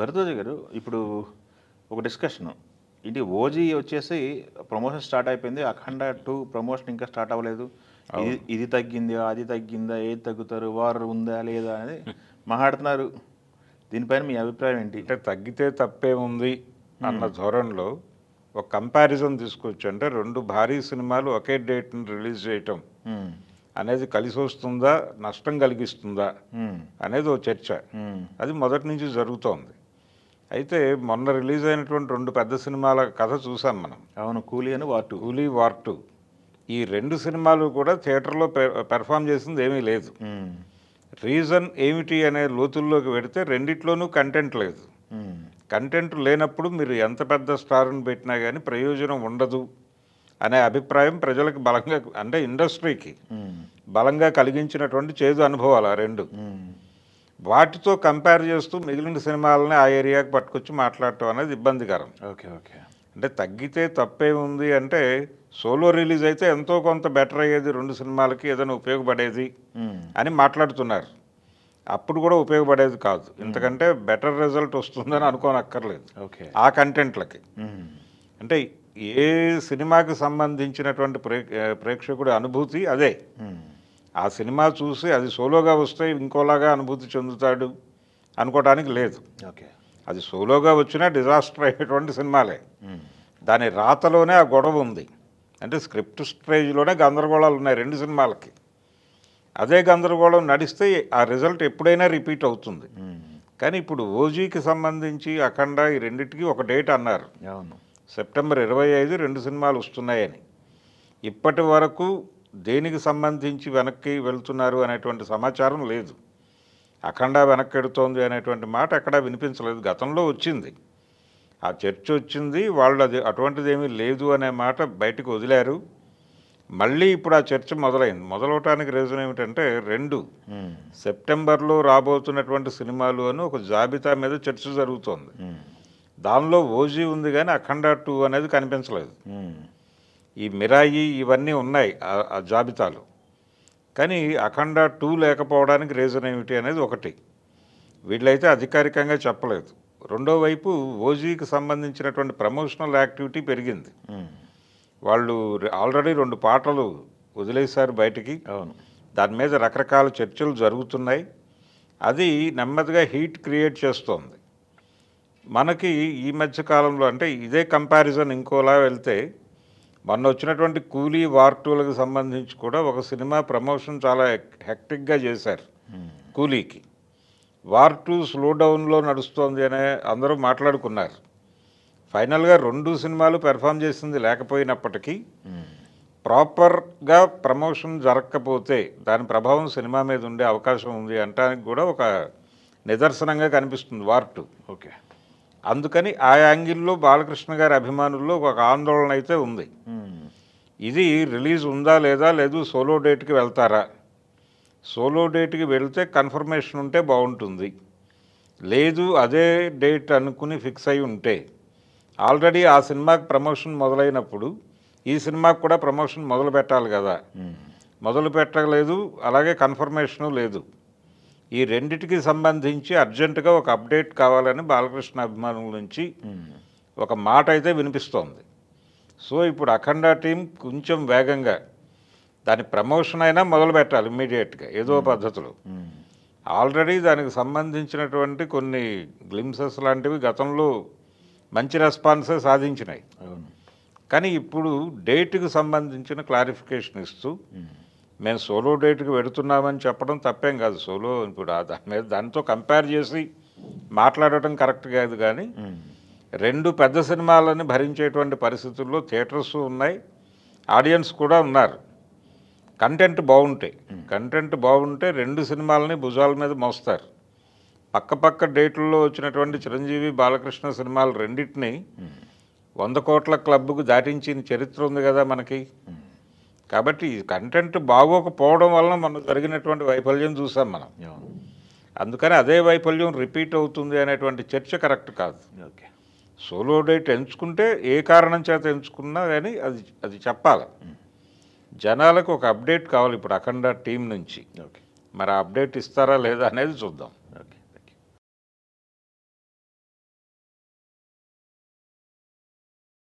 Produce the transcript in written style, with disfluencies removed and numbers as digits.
భరద్వాజ గారు ఇప్పుడు ఒక డిస్కషన్ ఇది ఓజీ వచ్చేసి ప్రమోషన్ స్టార్ట్ అయిపోయింది. అఖండ 2 ప్రమోషన్ ఇంకా స్టార్ట్ అవ్వలేదు. ఇది తగ్గిందా, అది తగ్గిందా, ఏది తగ్గుతారు, వారు ఉందా లేదా అనేది మాట్లాడుతున్నారు. దీనిపైన మీ అభిప్రాయం ఏంటి? అంటే తగ్గితే తప్పే ఉంది అన్న ధోరణిలో ఒక కంపారిజన్ తీసుకొచ్చు. అంటే 2 భారీ సినిమాలు ఒకే డేట్ని రిలీజ్ చేయటం అనేది కలిసి వస్తుందా, నష్టం కలిగిస్తుందా అనేది ఒక చర్చ. అది మొదటి నుంచి జరుగుతోంది. అయితే మొన్న రిలీజ్ అయినటువంటి 2 పెద్ద సినిమాల కథ చూసాం మనం. అవును, కూలీ అని వార్ 2. కూలీ వార్ 2 ఈ 2 సినిమాలు కూడా థియేటర్లో పెర్ఫామ్ చేసింది ఏమీ లేదు. రీజన్ ఏమిటి అనే లోతుల్లోకి వెడితే రెండిట్లోనూ కంటెంట్ లేదు. కంటెంట్ లేనప్పుడు మీరు ఎంత పెద్ద స్టార్ని పెట్టినా కానీ ప్రయోజనం ఉండదు అనే అభిప్రాయం ప్రజలకు బలంగా, అంటే ఇండస్ట్రీకి బలంగా కలిగించినటువంటి చేదు అనుభవాలు ఆ 2. వాటితో కంపేర్ చేస్తూ మిగిలిన సినిమాలని ఆ ఏరియాకి పట్టుకొచ్చి మాట్లాడటం అనేది ఇబ్బందికరం. Okay okay. అంటే తగ్గితే తప్పే ఉంది అంటే సోలో రిలీజ్ అయితే ఎంతో కొంత బెటర్ అయ్యేది, 2 సినిమాలకి ఏదైనా ఉపయోగపడేది అని మాట్లాడుతున్నారు. అప్పుడు కూడా ఉపయోగపడేది కాదు, ఎందుకంటే బెటర్ రిజల్ట్ వస్తుందని అనుకోనక్కర్లేదు ఓకే ఆ కంటెంట్లకి. అంటే ఏ సినిమాకి సంబంధించినటువంటి ప్రేక్షకుడి అనుభూతి అదే. ఆ సినిమా చూసి అది సోలోగా వస్తే ఇంకోలాగా అనుభూతి చెందుతాడు అనుకోవడానికి లేదు. ఓకే, అది సోలోగా వచ్చినా డిజాస్టర్ అయ్యేటువంటి సినిమాలే. దాని రాతలోనే ఆ గొడవ ఉంది. అంటే స్క్రిప్ట్ స్టేజ్లోనే గందరగోళాలు ఉన్నాయి 2 సినిమాలకి. అదే గందరగోళం నడిస్తే ఆ రిజల్ట్ ఎప్పుడైనా రిపీట్ అవుతుంది. కానీ ఇప్పుడు ఓజీకి సంబంధించి అఖండ ఈ రెండింటికి ఒక డేట్ అన్నారు. అవును, సెప్టెంబర్ 25 2 సినిమాలు వస్తున్నాయని. ఇప్పటి వరకు దేనికి సంబంధించి వెనక్కి వెళ్తున్నారు అనేటువంటి సమాచారం లేదు. అఖండ వెనక్కి ఎడుతోంది అనేటువంటి మాట ఎక్కడా వినిపించలేదు. గతంలో వచ్చింది, ఆ చర్చ వచ్చింది, వాళ్ళు అది అటువంటిది ఏమీ లేదు అనే మాట బయటకు వదిలారు. మళ్ళీ ఇప్పుడు ఆ చర్చ మొదలైంది. మొదలవటానికి రీజన్ ఏమిటంటే 2 సెప్టెంబర్లో రాబోతున్నటువంటి సినిమాలు అని ఒక జాబితా మీద చర్చ జరుగుతోంది. దానిలో ఓజీ ఉంది కానీ అఖండ 2 అనేది కనిపించలేదు. ఈ మిరాయి ఇవన్నీ ఉన్నాయి ఆ జాబితాలో, కానీ అఖండ 2 లేకపోవడానికి రీజన్ ఏమిటి అనేది ఒకటి. వీళ్ళైతే అధికారికంగా చెప్పలేదు. రెండో వైపు ఓజీకి సంబంధించినటువంటి ప్రమోషనల్ యాక్టివిటీ పెరిగింది. వాళ్ళు ఆల్రెడీ 2 పాటలు వదిలేశారు బయటికి. అవును, దాని మీద రకరకాల చర్చలు జరుగుతున్నాయి. అది నెమ్మదిగా హీట్ క్రియేట్ చేస్తోంది. మనకి ఈ మధ్య కాలంలో అంటే ఇదే కంపారిజన్ ఇంకోలా వెళ్తే మొన్న వచ్చినటువంటి కూలీ వార్ 2లకు సంబంధించి కూడా ఒక సినిమా ప్రమోషన్ చాలా హెక్టిక్గా చేశారు కూలీకి. వార్ 2 స్లో డౌన్లో నడుస్తోంది అనే అందరూ మాట్లాడుకున్నారు. ఫైనల్గా 2 సినిమాలు పెర్ఫామ్ చేసింది లేకపోయినప్పటికీ ప్రాపర్గా ప్రమోషన్ జరగకపోతే దాని ప్రభావం సినిమా మీద ఉండే అవకాశం ఉంది అంటానికి కూడా ఒక నిదర్శనంగా కనిపిస్తుంది వార్ 2. ఓకే, అందుకని ఆ యాంగిల్లో బాలకృష్ణ గారి అభిమానుల్లో ఒక ఆందోళన అయితే ఉంది. ఇది రిలీజ్ ఉందా లేదా, లేదు సోలో డేట్కి వెళ్తారా. సోలో డేట్కి వెళ్తే కన్ఫర్మేషన్ ఉంటే బాగుంటుంది, లేదు అదే డేట్ అనుకుని ఫిక్స్ అయి ఉంటే ఆల్రెడీ ఆ సినిమాకి ప్రమోషన్ మొదలైనప్పుడు ఈ సినిమాకి కూడా ప్రమోషన్ మొదలు పెట్టాలి కదా. మొదలు పెట్టలేదు, అలాగే కన్ఫర్మేషను లేదు. ఈ రెండిటికి సంబంధించి అర్జెంటుగా ఒక అప్డేట్ కావాలని బాలకృష్ణ అభిమానుల నుంచి ఒక మాట అయితే వినిపిస్తోంది. సో ఇప్పుడు అఖండ టీం కొంచెం వేగంగా దాని ప్రమోషన్ అయినా మొదలు పెట్టాలి ఇమ్మీడియట్గా ఏదో పద్ధతిలో. ఆల్రెడీ దానికి సంబంధించినటువంటి కొన్ని గ్లిమ్సెస్ లాంటివి గతంలో మంచి రెస్పాన్సే సాధించినాయి. కానీ ఇప్పుడు డేట్కి సంబంధించిన క్లారిఫికేషన్ ఇస్తూ మేము సోలో డేట్కి వెడుతున్నామని చెప్పడం తప్పేం కాదు. సోలో ఇప్పుడు దాని మీద దానితో కంపేర్ చేసి మాట్లాడటం కరెక్ట్ కాదు. కానీ 2 పెద్ద సినిమాలని భరించేటువంటి పరిస్థితుల్లో థియేటర్స్ ఉన్నాయి, ఆడియన్స్ కూడా ఉన్నారు. కంటెంట్ బాగుంటే 2 సినిమాలని భుజాల మీద మోస్తారు. పక్క డేట్లలో వచ్చినటువంటి చిరంజీవి బాలకృష్ణ సినిమాలు రెండింటినీ 100 కోట్ల క్లబ్కు దాటించిన చరిత్ర ఉంది కదా మనకి. కాబట్టి ఈ కంటెంట్ బాగోకపోవడం వలన మనం జరిగినటువంటి వైఫల్యం చూసాం మనం. అందుకని అదే వైఫల్యం రిపీట్ అవుతుంది అనేటువంటి చర్చ కరెక్ట్ కాదు. ఓకే, సోలో డేట్ ఎంచుకుంటే ఏ కారణం చేత ఎంచుకున్నా కానీ అది చెప్పాలి. జనాలకు ఒక అప్డేట్ కావాలి ఇప్పుడు అఖండ టీం నుంచి. మరి ఆ అప్డేట్ ఇస్తారా లేదా అనేది చూద్దాం.